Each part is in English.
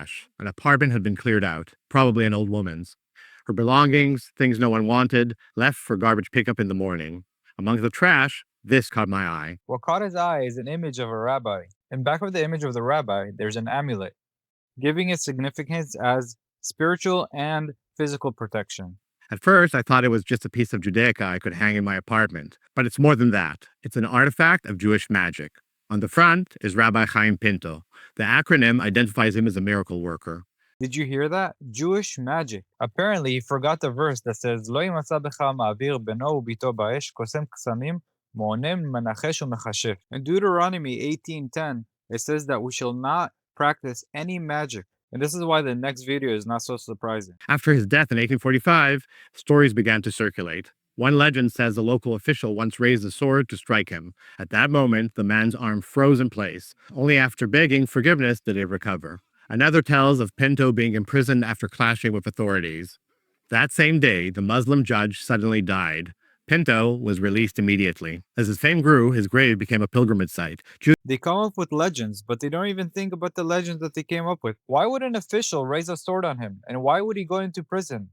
trash. An apartment had been cleared out, probably an old woman's. Her belongings, things no one wanted, left for garbage pickup in the morning. Among the trash, this caught my eye. What caught his eye is an image of a rabbi. In back of the image of the rabbi, there's an amulet, giving it significance as spiritual and physical protection. At first, I thought it was just a piece of Judaica I could hang in my apartment, but it's more than that. It's an artifact of Jewish magic. On the front is Rabbi Chaim Pinto. The acronym identifies him as a miracle worker. Did you hear that? Jewish magic. Apparently, he forgot the verse that says, "Lo yimatza becha ma'avir beno u'bito ba'esh kosem ksamim mo'onem menachesh u'mechashef." In Deuteronomy 18:10, it says that we shall not practice any magic. And this is why the next video is not so surprising. After his death in 1845, stories began to circulate. One legend says a local official once raised a sword to strike him. At that moment, the man's arm froze in place. Only after begging forgiveness did it recover. Another tells of Pinto being imprisoned after clashing with authorities. That same day, the Muslim judge suddenly died. Pinto was released immediately. As his fame grew, his grave became a pilgrimage site. They come up with legends, but they don't even think about the legends that they came up with. Why would an official raise a sword on him? And why would he go into prison?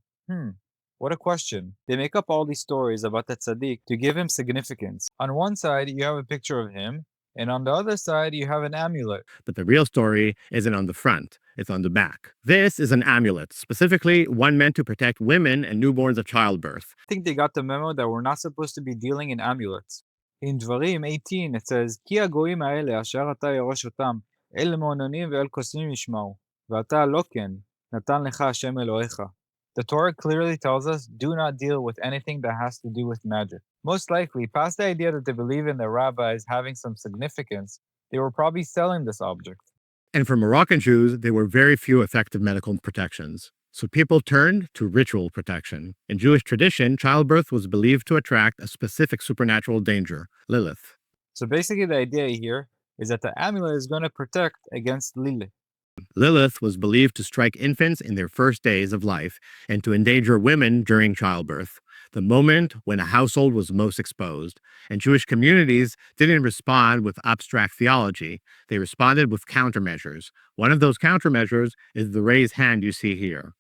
What a question. They make up all these stories about the tzaddik to give him significance. On one side, you have a picture of him, and on the other side, you have an amulet. But the real story isn't on the front, it's on the back. This is an amulet, specifically one meant to protect women and newborns of childbirth. I think they got the memo that we're not supposed to be dealing in amulets. In Dvarim 18, it says, "Ki hagoyim ha'ele asher ata yerosh otam, el mo'ononim ve'el kosnim yishma'u, ve'ata lo ken, natan lecha Hashem Elohecha." The Torah clearly tells us, do not deal with anything that has to do with magic. Most likely, past the idea that they believe in the rabbis having some significance, they were probably selling this object. And for Moroccan Jews, there were very few effective medical protections. So people turned to ritual protection. In Jewish tradition, childbirth was believed to attract a specific supernatural danger, Lilith. So basically the idea here is that the amulet is going to protect against Lilith. Lilith was believed to strike infants in their first days of life and to endanger women during childbirth, the moment when a household was most exposed. And Jewish communities didn't respond with abstract theology. They responded with countermeasures. One of those countermeasures is the raised hand you see here.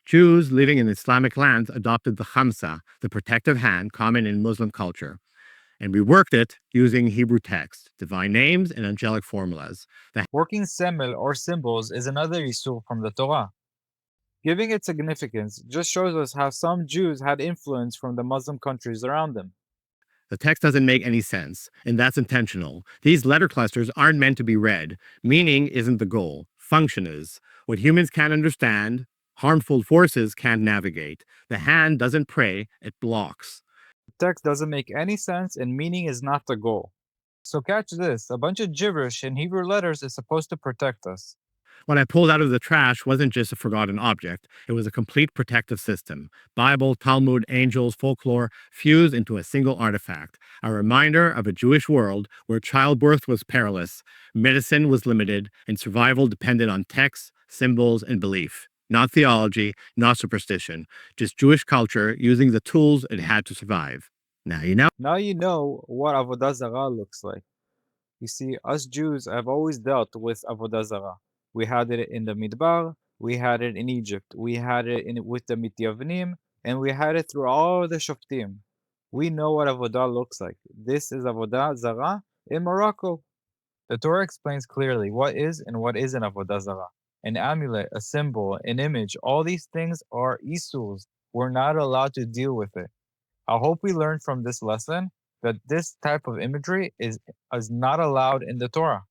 Jews living in Islamic lands adopted the khamsa, the protective hand common in Muslim culture, and reworked it using Hebrew text, divine names, and angelic formulas. Working semel or symbols is another issur from the Torah. Giving it significance just shows us how some Jews had influence from the Muslim countries around them. The text doesn't make any sense, and that's intentional. These letter clusters aren't meant to be read. Meaning isn't the goal. Function is. What humans can't understand, harmful forces can't navigate. The hand doesn't pray, it blocks. The text doesn't make any sense and meaning is not the goal. So catch this, a bunch of gibberish in Hebrew letters is supposed to protect us. What I pulled out of the trash wasn't just a forgotten object. It was a complete protective system. Bible, Talmud, angels, folklore, fused into a single artifact. A reminder of a Jewish world where childbirth was perilous, medicine was limited, and survival depended on texts, symbols, and belief. Not theology, not superstition, just Jewish culture using the tools it had to survive. Now you know. Now you know what Avodah Zarah looks like. You see, us Jews have always dealt with Avodah Zarah. We had it in the Midbar, we had it in Egypt, we had it with the Mityavnim, and we had it through all the Shoftim. We know what Avodah looks like. This is Avodah Zarah in Morocco. The Torah explains clearly what is and what isn't Avodah Zarah. An amulet, a symbol, an image, all these things are isurs. We're not allowed to deal with it. I hope we learned from this lesson that this type of imagery is not allowed in the Torah.